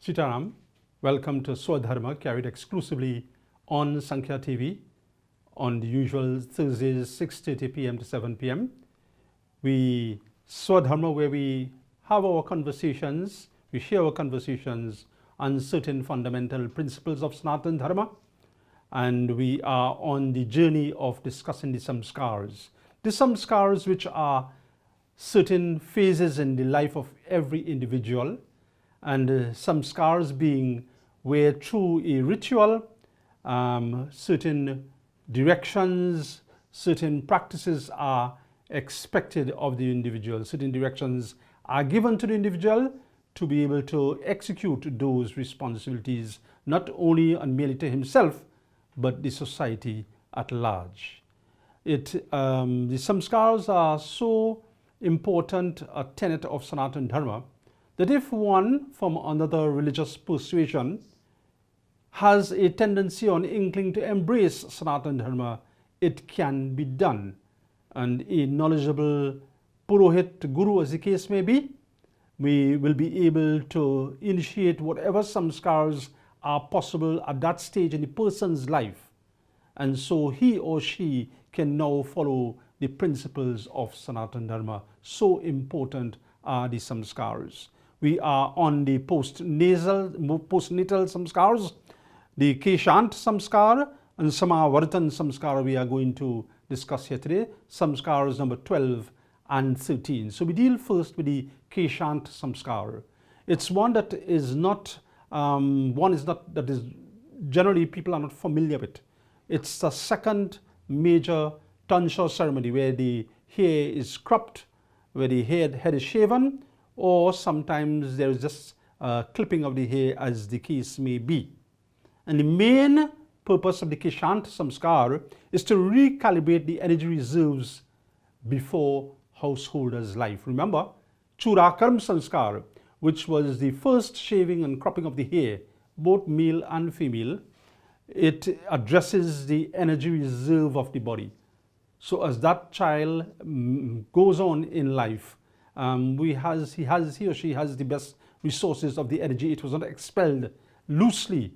Sitaram, welcome to SWA DHARMA, carried exclusively on Sankhya TV on the usual Thursdays 6:30 p.m. to 7 p.m. We SWA DHARMA, where we have our conversations, we share our conversations on certain fundamental principles of Sanatana Dharma, and we are on the journey of discussing the Samskaaras. The Samskaaras, which are certain phases in the life of every individual, and Samskaaras being where through a ritual, certain directions, certain practices are expected of the individual. Certain directions are given to the individual to be able to execute those responsibilities, not only and merely to himself, but the society at large. The Samskaaras are so important a tenet of Sanatana Dharma that if one from another religious persuasion has a tendency or an inkling to embrace Sanatana Dharma, it can be done. And a knowledgeable Purohit, Guru as the case may be, we will be able to initiate whatever Samskaaras are possible at that stage in the person's life. And so he or she can now follow the principles of Sanatana Dharma. So important are the Samskaaras. We are on the postnatal Samskaaras, the Keshant Samskara and Samavartan Samskara we are going to discuss here today, Samskaras number 12 and 13. So we deal first with the Keshant Samskara. It's one that is not, that is generally people are not familiar with. It's the second major tonsure ceremony where the hair is cropped, where the head is shaven, or sometimes there is just clipping of the hair as the case may be. And the main purpose of the Keshant Samskar is to recalibrate the energy reserves before householder's life. Remember, Churakarm Samskar, which was the first shaving and cropping of the hair, both male and female, it addresses the energy reserve of the body. So as that child goes on in life, he or she has the best resources of the energy. It was not expelled loosely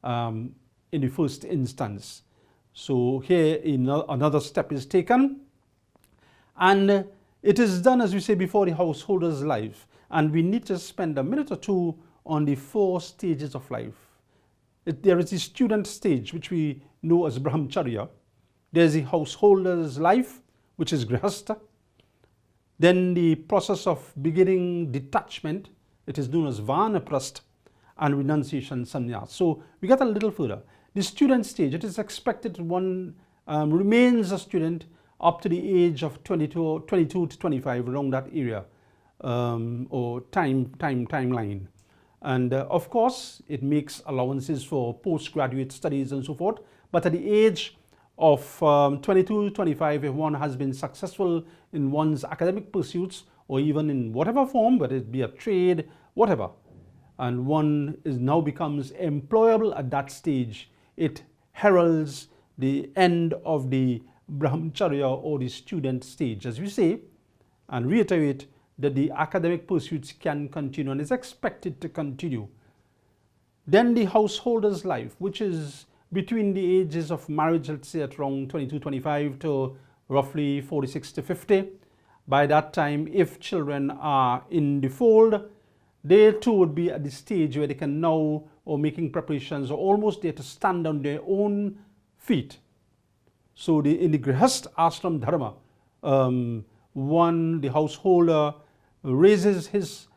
in the first instance. So here another step is taken, and it is done, as we say, before the householder's life. And we need to spend a minute or two on the 4 stages of life. There is the student stage, which we know as Brahmacharya. There's the householder's life, which is Grihastha. Then the process of beginning detachment, it is known as Vanaprastha, and renunciation sannyas. So we get a little further. The student stage, it is expected one remains a student up to the age of 22 to 25, around that area, or timeline. And of course, it makes allowances for postgraduate studies and so forth. But at the age of 22 to 25, if one has been successful in one's academic pursuits, or even in whatever form, whether it be a trade, whatever, and one now becomes employable at that stage, it heralds the end of the Brahmacharya or the student stage, as we say, and reiterate that the academic pursuits can continue and is expected to continue. Then the householder's life, which is between the ages of marriage, let's say at around 22, 25 to roughly 46 to 50. By that time, if children are in the fold, they too would be at the stage where they can now, or making preparations, or almost there to stand on their own feet. So in the Grihastha Ashram Dharma, the householder raises his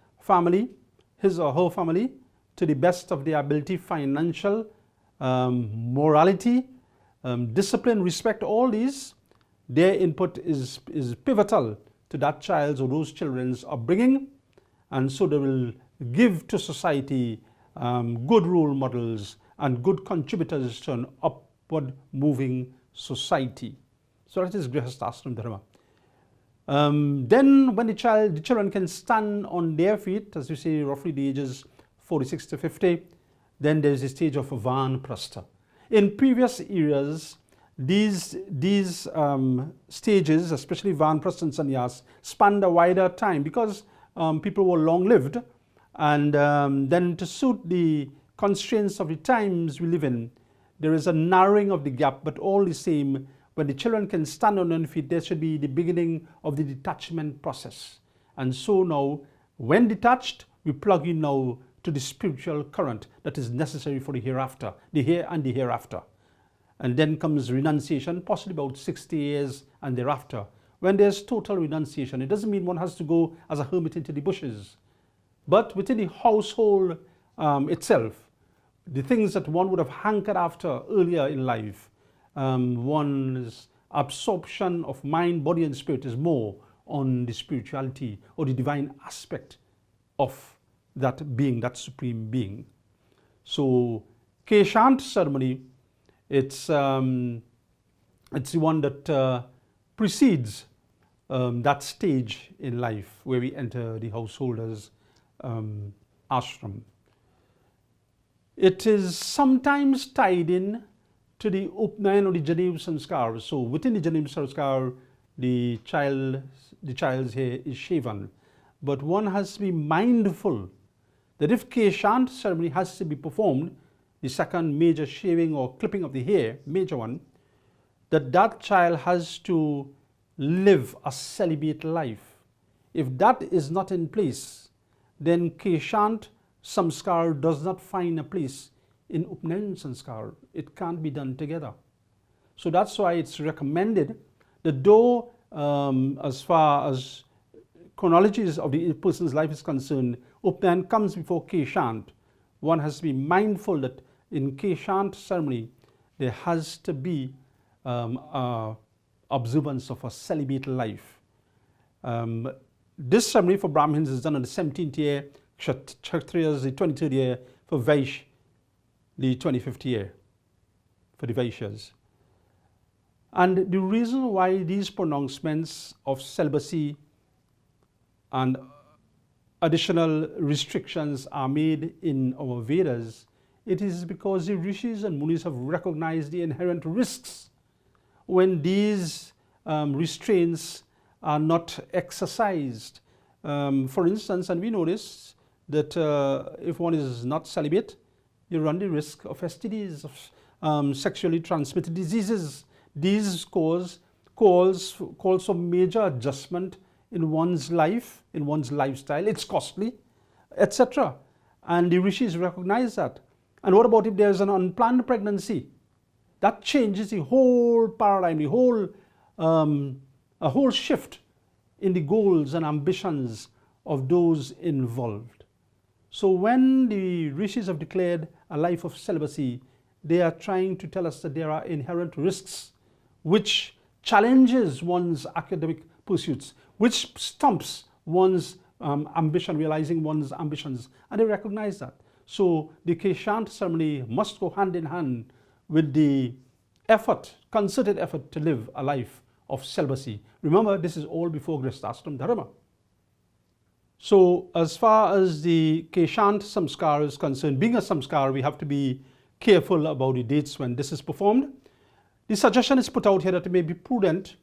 or her family to the best of their ability, financial, morality, discipline, respect, all these, their input is pivotal to that child's or those children's upbringing, and so they will give to society good role models and good contributors to an upward moving society. So that is Grihastha Ashram Dharma. Then when the children can stand on their feet, as we say, roughly the ages 46 to 50, then there is a stage of Vanaprastha. In previous eras, these stages, especially Vanaprastha and Sannyas, spanned a wider time because people were long-lived, And then to suit the constraints of the times we live in, there is a narrowing of the gap, but all the same, when the children can stand on their own feet, there should be the beginning of the detachment process. And so now, when detached, we plug in now to the spiritual current that is necessary for the hereafter, the here and the hereafter. And then comes renunciation, possibly about 60 years and thereafter. When there's total renunciation, it doesn't mean one has to go as a hermit into the bushes. But within the household itself, the things that one would have hankered after earlier in life, one's absorption of mind, body, and spirit is more on the spirituality or the divine aspect of that being, that supreme being. So, Keshant ceremony, it's the one that precedes that stage in life where we enter the householder's ashram. It is sometimes tied in to the Upnayan or the Janev Sanskar. So within the Janev Sanskar, the child's hair is shaven. But one has to be mindful that if Keshant ceremony has to be performed, the second major shaving or clipping of the hair, major one, that child has to live a celibate life. If that is not in place, then Keshant Samskar does not find a place in Upnayan Sanskar. It can't be done together. So that's why it's recommended that though as far as chronologies of the person's life is concerned, Upnayan comes before Keshant, one has to be mindful that in Keshant ceremony, there has to be observance of a celibate life. This ceremony for Brahmins is done on the 17th year, Kshatriyas the 23rd year, for Vaishya the 25th year, for the Vaishyas. And the reason why these pronouncements of celibacy and additional restrictions are made in our Vedas, it is because the Rishis and Munis have recognized the inherent risks when these restraints are not exercised. For instance, and we notice that if one is not celibate, you run the risk of STDs, of sexually transmitted diseases. These calls for major adjustment in one's life, in one's lifestyle. It's costly, etc. And the Rishis recognize that. And what about if there's an unplanned pregnancy? That changes the whole paradigm, a whole shift in the goals and ambitions of those involved. So when the Rishis have declared a life of celibacy, they are trying to tell us that there are inherent risks which challenges one's academic pursuits, which stumps one's ambition, realizing one's ambitions, and they recognize that. So the Keshant ceremony must go hand in hand with the effort, concerted effort to live a life of celibacy. Remember, this is all before Grihasthashram Dharma. So as far as the Keshant Samskar is concerned, being a Samskar, we have to be careful about the dates when this is performed. The suggestion is put out here that it may be prudent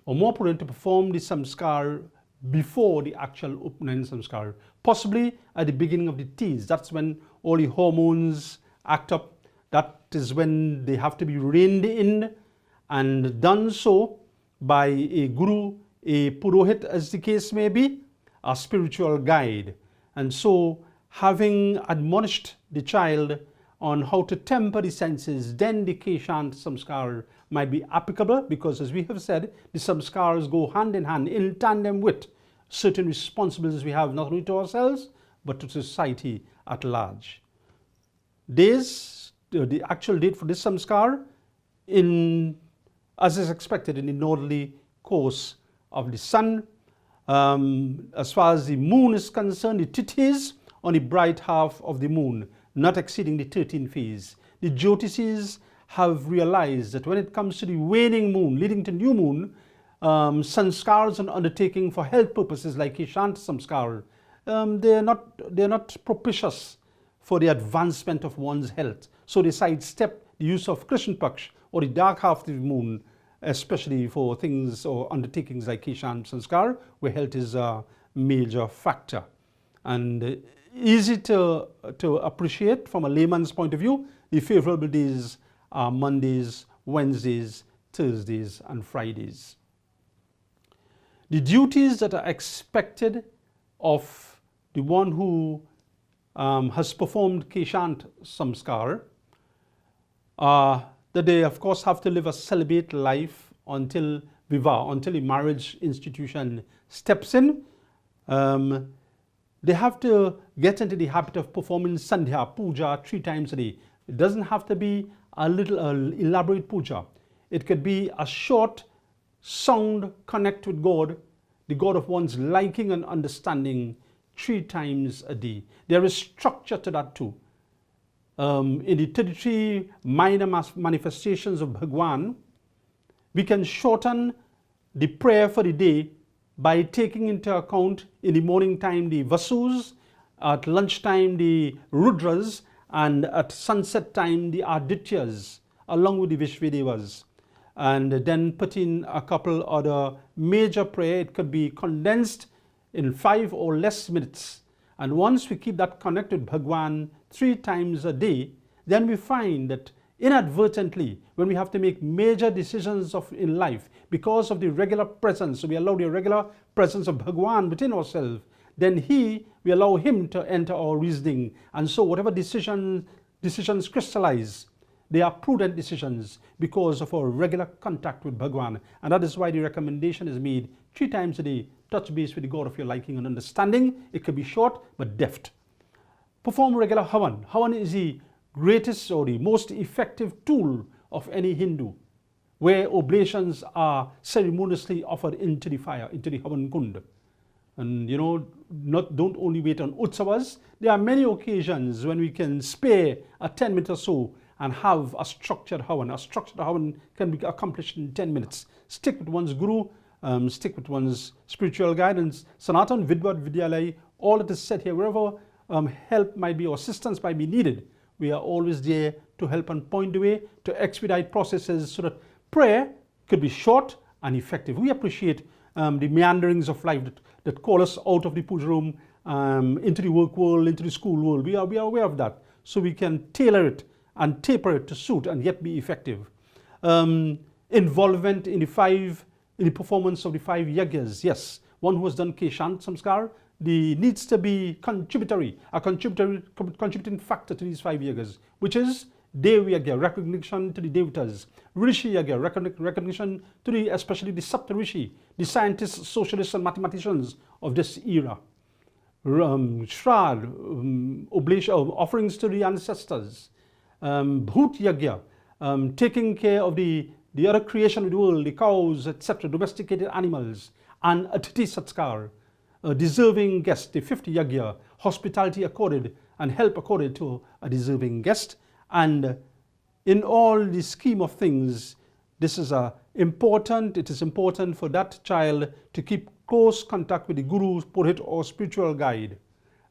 or more prudent to perform the Samskar before the actual Upnayan Samskar, possibly at the beginning of the teens. That's when all the hormones act up. That is when they have to be reined in, and done so by a guru, a purohit as the case may be, a spiritual guide. And so having admonished the child on how to temper the senses, then the Keshant Samskar might be applicable, because as we have said, the Samskars go hand in hand, in tandem with certain responsibilities we have, not only to ourselves, but to society at large. The actual date for this Samskar, as is expected in the northerly course of the sun. As far as the moon is concerned, the Tithis on the bright half of the moon, not exceeding the 13th phase. The Jyotisis have realized that when it comes to the waning moon, leading to new moon, sanskars and undertaking for health purposes like Keshant Samskar, they're not propitious for the advancement of one's health. So they sidestep the use of Krishna Paksh, or the dark half of the moon, especially for things or undertakings like Keshant Samskar, where health is a major factor. And easy to appreciate from a layman's point of view. The favorable days are Mondays, Wednesdays, Thursdays, and Fridays. The duties that are expected of the one who has performed Keshant Samskar are that they, of course, have to live a celibate life until Vivah, until the marriage institution steps in. They have to get into the habit of performing Sandhya, Puja 3 times a day. It doesn't have to be a little elaborate puja. It could be a short, sound connect with God, the God of one's liking and understanding, 3 times a day. There is structure to that too. In the 33 minor manifestations of Bhagwan, we can shorten the prayer for the day by taking into account in the morning time the Vasus, at lunchtime the Rudras, and at sunset time the Adityas, along with the Vishvedevas. And then put in a couple other major prayer. It could be condensed in 5 or less minutes. And once we keep that connected Bhagwan 3 times a day, then we find that inadvertently, when we have to make major decisions in life, because of the regular presence, so we allow the regular presence of Bhagwan within ourselves, then we allow him to enter our reasoning. And so whatever decisions crystallize, they are prudent decisions because of our regular contact with Bhagwan. And that is why the recommendation is made 3 times a day, touch base with the God of your liking and understanding. It could be short but deft. Perform regular Havan. Havan is the greatest or the most effective tool of any Hindu, where oblations are ceremoniously offered into the fire, into the Havan Kund. And don't only wait on Utsavas. There are many occasions when we can spare a 10 minutes or so and have a structured Havan. A structured Havan can be accomplished in 10 minutes. Stick with one's Guru, stick with one's spiritual guidance. Sanatan Vidvat Vidyalay, all that is said here, wherever help might be or assistance might be needed, we are always there to help and point the way, to expedite processes so that prayer could be short and effective. We appreciate the meanderings of life that call us out of the puja room, into the work world, into the school world. We are aware of that. So we can tailor it and taper it to suit and yet be effective. Involvement in the performance of the 5 yagyas. Yes, one who has done Keshant Samskar, needs to be a contributing factor to these 5 yagas, which is Dev Yagya, recognition to the Devatas, Rishi Yagya, recognition to especially the Sapta Rishi, the scientists, socialists, and mathematicians of this era. Shrad, oblation, offerings to the ancestors. Bhut Yagya, taking care of the other creation of the world, the cows, etc., domesticated animals, and Atiti Satskar, deserving guest, the 50 Yagya, hospitality accorded and help accorded to a deserving guest. And in all the scheme of things, it is important for that child to keep close contact with the Guru, Purohit, or spiritual guide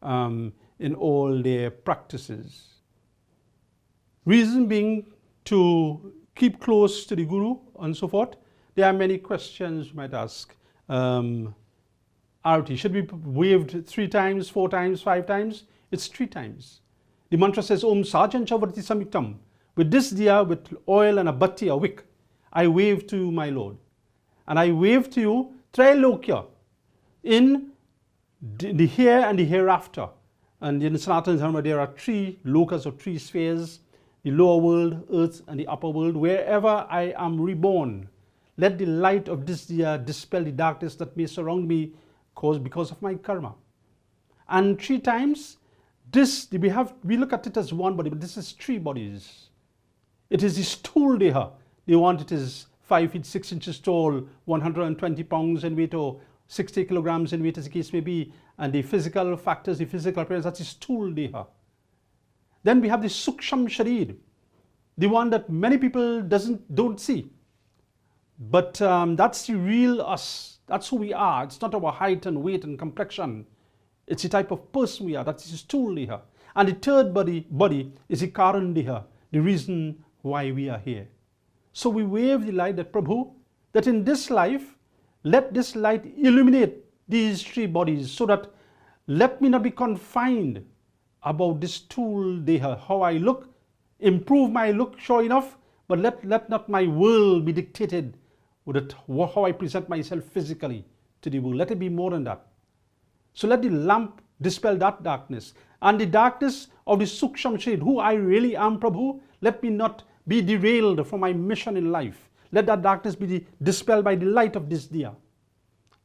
in all their practices. Reason being to keep close to the Guru and so forth. There are many questions you might ask. Arati, should be waved 3 times, 4 times, 5 times? It's 3 times. The mantra says, Om Sajan Chavarti Samyuktam. With this diya, with oil and a batti, a wick, I wave to my Lord. And I wave to you Trailokya, in the here and the hereafter. And in Sanatana Dharma, there are 3 lokas or 3 spheres, the lower world, earth, and the upper world. Wherever I am reborn, let the light of this diya dispel the darkness that may surround me because of my karma. And 3 times, we look at it as one body, but this is 3 bodies. It is the stool deha. They want it is 5 feet 6 inches tall, 120 pounds in weight, or 60 kilograms in weight, as the case may be. And the physical factors, the physical appearance, that's the stool deha. Then we have the Suksham Sharir, the one that many people don't see. But that's the real us. That's who we are. It's not our height and weight and complexion. It's the type of person we are. That's the stool deha. And the third body is the Karan deha, the reason why we are here. So we wave the light that Prabhu, that in this life, let this light illuminate these 3 bodies so that Let me not be confined about this tool they have, how I look, improve my look, sure enough, but let not my world be dictated with it, how I present myself physically to the world. Let it be more than that. So let the lamp dispel that darkness. And the darkness of the Suksham shade, who I really am, Prabhu, let me not be derailed from my mission in life. Let that darkness be dispelled by the light of this diya.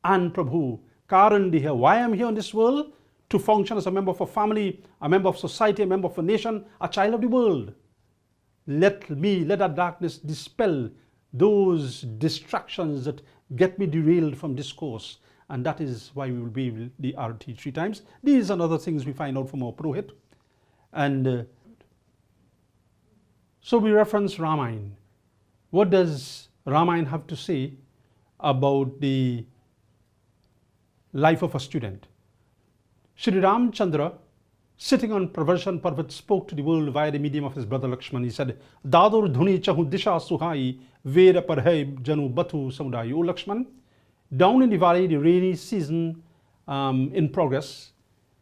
And Prabhu, Karan diya, why I am here in this world? To function as a member of a family, a member of society, a member of a nation, a child of the world. Let that darkness dispel those distractions that get me derailed from this course. And that is why we will be the RT 3 times. These are other things we find out from our Purohit. And so we reference Ramayana. What does Ramayana have to say about the life of a student? Shri Ramchandra, sitting on Pravershan Parvat, spoke to the world via the medium of his brother Lakshman. He said, Dadur dhuni chahu disha suhai, Veda parhai janu batu samudai. O Lakshman, down in the valley, the rainy season in progress,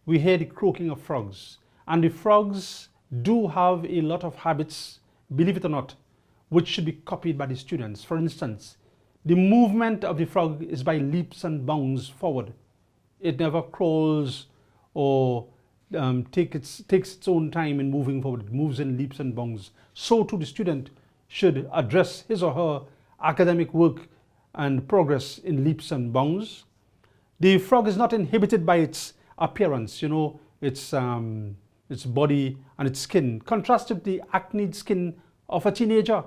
we hear the croaking of frogs. And the frogs do have a lot of habits, believe it or not, which should be copied by the students. For instance, the movement of the frog is by leaps and bounds forward. It never crawls or takes its own time in moving forward. It moves in leaps and bounds. So too the student should address his or her academic work and progress in leaps and bounds. The frog is not inhibited by its appearance, its body and its skin. Contrasted with the acne skin of a teenager.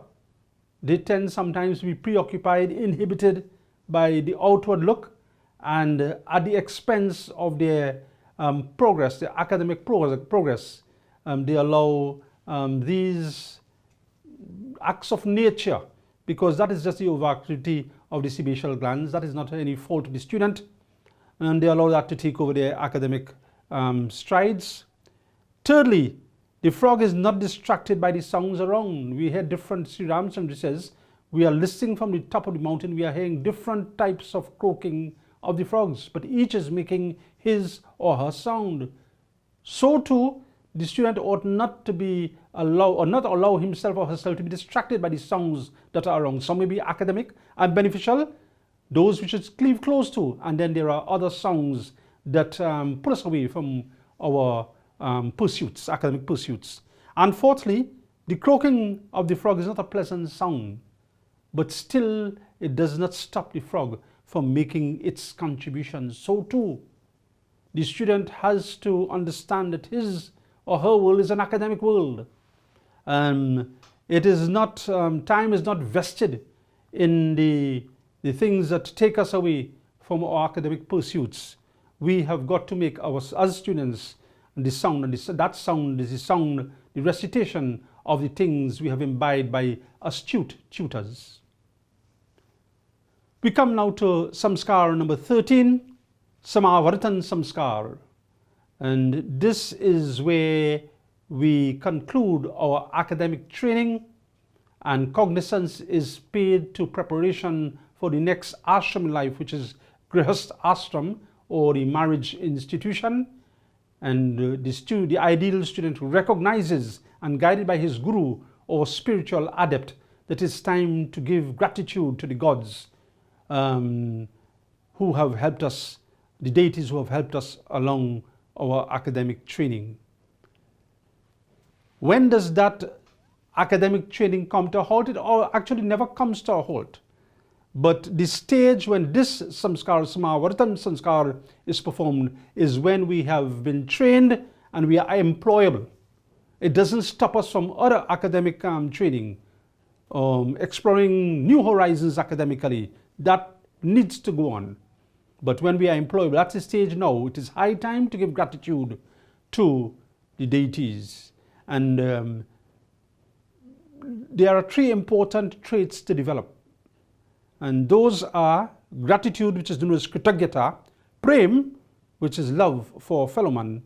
They tend sometimes to be preoccupied, inhibited by the outward look, and at the expense of their progress, their academic progress, they allow these acts of nature, because that is just the overactivity of the sebaceous glands. That is not any fault of the student, and they allow that to take over their academic strides. Thirdly, the frog is not distracted by the sounds around. We hear different, Sri Ramchandra says, we are listening from the top of the mountain, we are hearing different types of croaking of the frogs, but each is making his or her sound. So too, the student ought not to be not allow himself or herself to be distracted by the sounds that are around. Some may be academic and beneficial, those we should cleave close to, and then there are other sounds that put us away from our pursuits, academic pursuits. And fourthly, the croaking of the frog is not a pleasant sound, but still it does not stop the frog from making its contributions. So too, the student has to understand that his or her world is an academic world. It is not, time is not vested in the things that take us away from our academic pursuits. We have got to make as students, the sound, and that sound is the sound, the recitation of the things we have imbibed by astute tutors. We come now to Samskar number 13, Samavartan Samskar. And this is where we conclude our academic training, and cognizance is paid to preparation for the next ashram in life, which is Grihast Ashram, or the marriage institution. And the ideal student recognizes and guided by his guru or spiritual adept that it's time to give gratitude to the gods who have helped us, the deities who have helped us along our academic training. When does that academic training come to a halt? It actually never comes to a halt. But the stage when this samskar, Samavartan samskar, is performed is when we have been trained and we are employable. It doesn't stop us from other academic training, exploring new horizons academically. That needs to go on. But when we are employable, that's the stage now. It is high time to give gratitude to the deities. And there are three important traits to develop. And those are gratitude, which is known as kritagyata, prem, which is love for fellow man,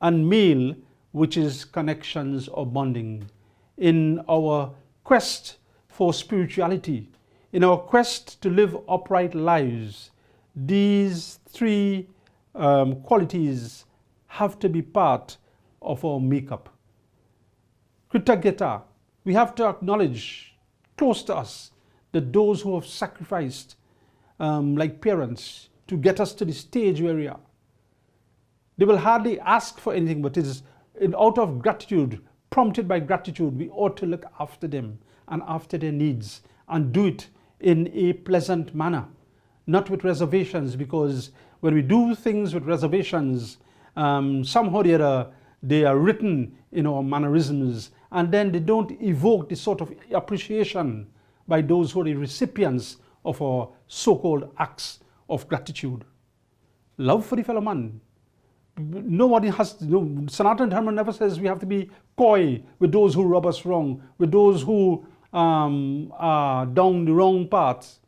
and male, which is connections or bonding. In our quest for spirituality, in our quest to live upright lives, these three qualities have to be part of our makeup. Kritageta, we have to acknowledge close to us that those who have sacrificed like parents to get us to the stage where we are. They will hardly ask for anything, but it is out of gratitude, prompted by gratitude, we ought to look after them and after their needs and do it in a pleasant manner, not with reservations, because when we do things with reservations, somehow or the other, they are written in our mannerisms, and then they don't evoke the sort of appreciation by those who are the recipients of our so-called acts of gratitude. Love for the fellow man. Nobody has to, Sanatana Dharma never says we have to be coy with those who rub us wrong, with those who are down the wrong path,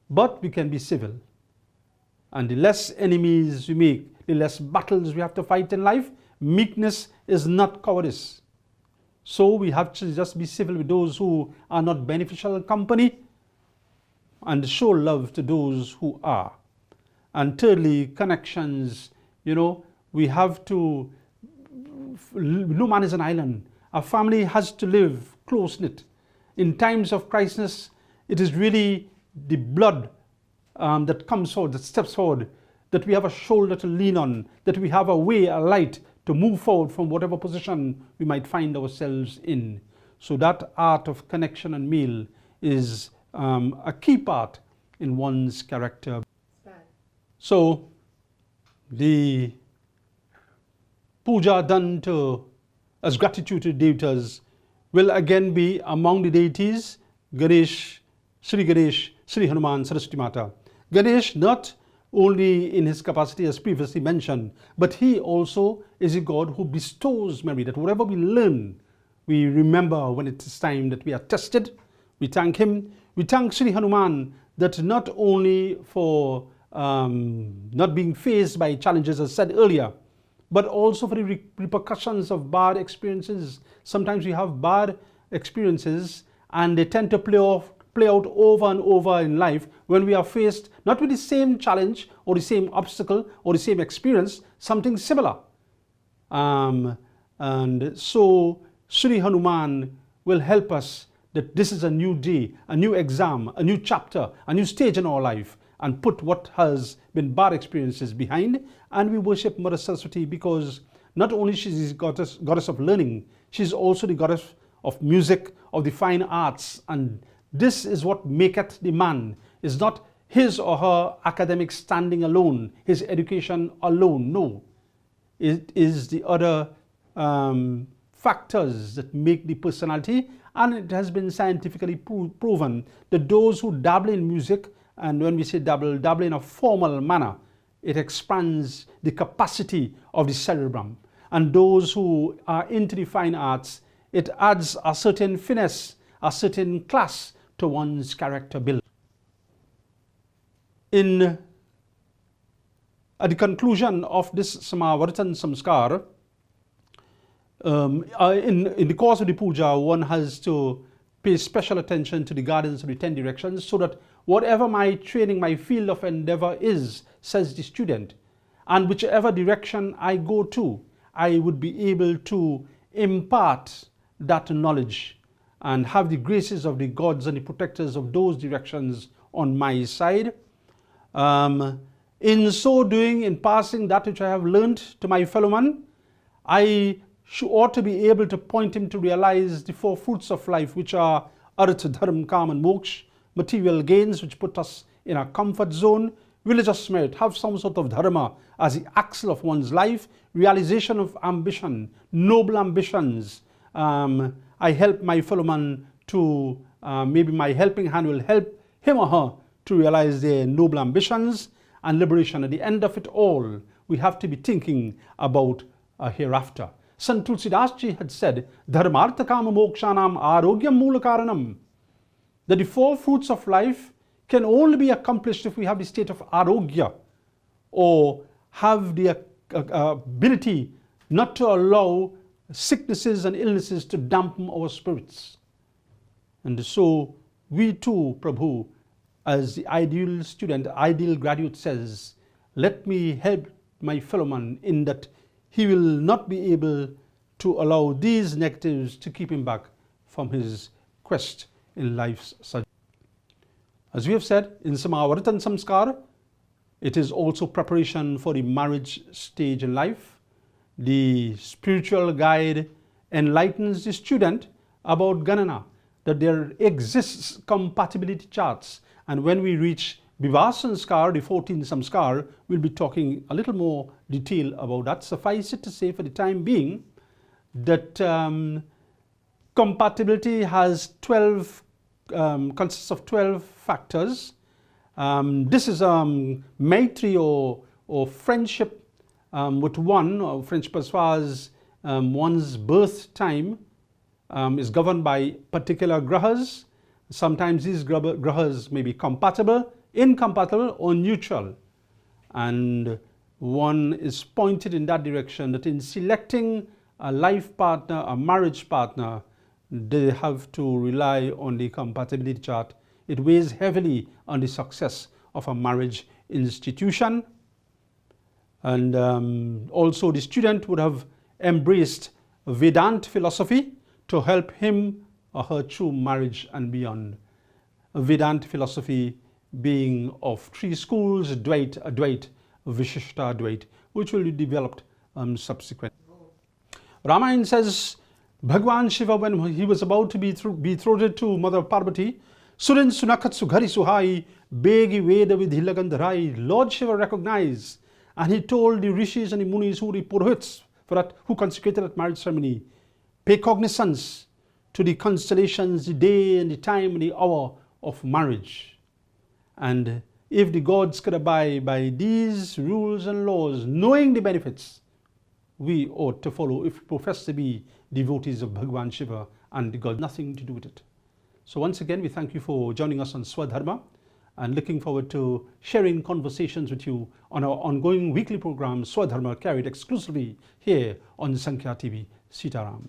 but we can be civil. And the less enemies we make, the less battles we have to fight in life. Meekness is not cowardice. So we have to just be civil with those who are not beneficial company and show love to those who are. And thirdly, connections. We have to, no man is an island. A family has to live close-knit. In times of crisis, it is really the blood that comes forward, that steps forward, that we have a shoulder to lean on, that we have a way, a light to move forward from whatever position we might find ourselves in. So that art of connection and meal is a key part in one's character. So the puja done as gratitude to deities will again be among the deities Ganesh, Sri Hanuman, Saraswati Mata. Ganesh not only in his capacity as previously mentioned, but he also is a God who bestows memory, that whatever we learn, we remember when it is time that we are tested. We thank him. We thank Sri Hanuman that not only for not being faced by challenges as said earlier, but also for the repercussions of bad experiences. Sometimes we have bad experiences and they tend to play out over and over in life when we are faced not with the same challenge or the same obstacle or the same experience, something similar. And so Sri Hanuman will help us that this is a new day, a new exam, a new chapter, a new stage in our life, and put what has been bad experiences behind. And we worship Mother Saraswati because not only she is goddess of learning, she is also the goddess of music, of the fine arts. And this is what maketh the man, is not his or her academic standing alone, his education alone. No, it is the other factors that make the personality. And it has been scientifically proven that those who dabble in music, and when we say dabble in a formal manner, it expands the capacity of the cerebrum. And those who are into the fine arts, it adds a certain finesse, a certain class to one's character build. At the conclusion of this Samavartan Samskar, in the course of the puja, one has to pay special attention to the guidance of the 10 directions so that whatever my training, my field of endeavor is, says the student, and whichever direction I go to, I would be able to impart that knowledge and have the graces of the gods and the protectors of those directions on my side. In so doing, in passing that which I have learned to my fellow man, I ought to be able to point him to realize the 4 fruits of life, which are artha, dharma, kama and moksha, material gains which put us in a comfort zone, religious merit, have some sort of dharma as the axle of one's life, realization of ambition, noble ambitions. I help my fellow man to, maybe my helping hand will help him or her to realize their noble ambitions and liberation. At the end of it all, we have to be thinking about a hereafter. Sant Tulsidas Ji had said, Dharmartha kama mokshanam arogyam moola karanam, that the 4 fruits of life can only be accomplished if we have the state of arogya, or have the ability not to allow sicknesses and illnesses to dampen our spirits. And so we too, Prabhu, as the ideal student, ideal graduate says, let me help my fellow man in that he will not be able to allow these negatives to keep him back from his quest in life's journey. As we have said, in Samavaritan Samskar, it is also preparation for the marriage stage in life. The spiritual guide enlightens the student about Guyana, that there exists compatibility charts, and when we reach Vivaha Sanskar, the 14th Samskar, we'll be talking a little more detail about that. Suffice it to say for the time being that compatibility has 12, consists of 12 factors. This is maitri or friendship with one, or friendship as far as one's birth time is governed by particular grahas. Sometimes these grahas may be compatible, incompatible, or neutral. And one is pointed in that direction, that in selecting a life partner, a marriage partner, they have to rely on the compatibility chart. It weighs heavily on the success of a marriage institution. And also the student would have embraced Vedanta philosophy to help him or her through marriage and beyond. Vedanta philosophy being of 3 schools, Dvait, Advait, Vishishta Advait, which will be developed subsequently. Ramayana says, Bhagwan Shiva, when he was about to be betrothed to Mother Parvati, Surin Sunakat Sughari Suhai, Begi Veda Vidhilagandharai, Lord Shiva recognized, and he told the rishis and the munis who were the purohits who consecrated that marriage ceremony, pay cognizance to the constellations, the day and the time and the hour of marriage. And if the gods could abide by these rules and laws, knowing the benefits, we ought to follow if we profess to be devotees of Bhagwan Shiva and the God, nothing to do with it. So once again, we thank you for joining us on SWA DHARMA, and looking forward to sharing conversations with you on our ongoing weekly program, SWA DHARMA, carried exclusively here on Sankhya TV. Sitaram.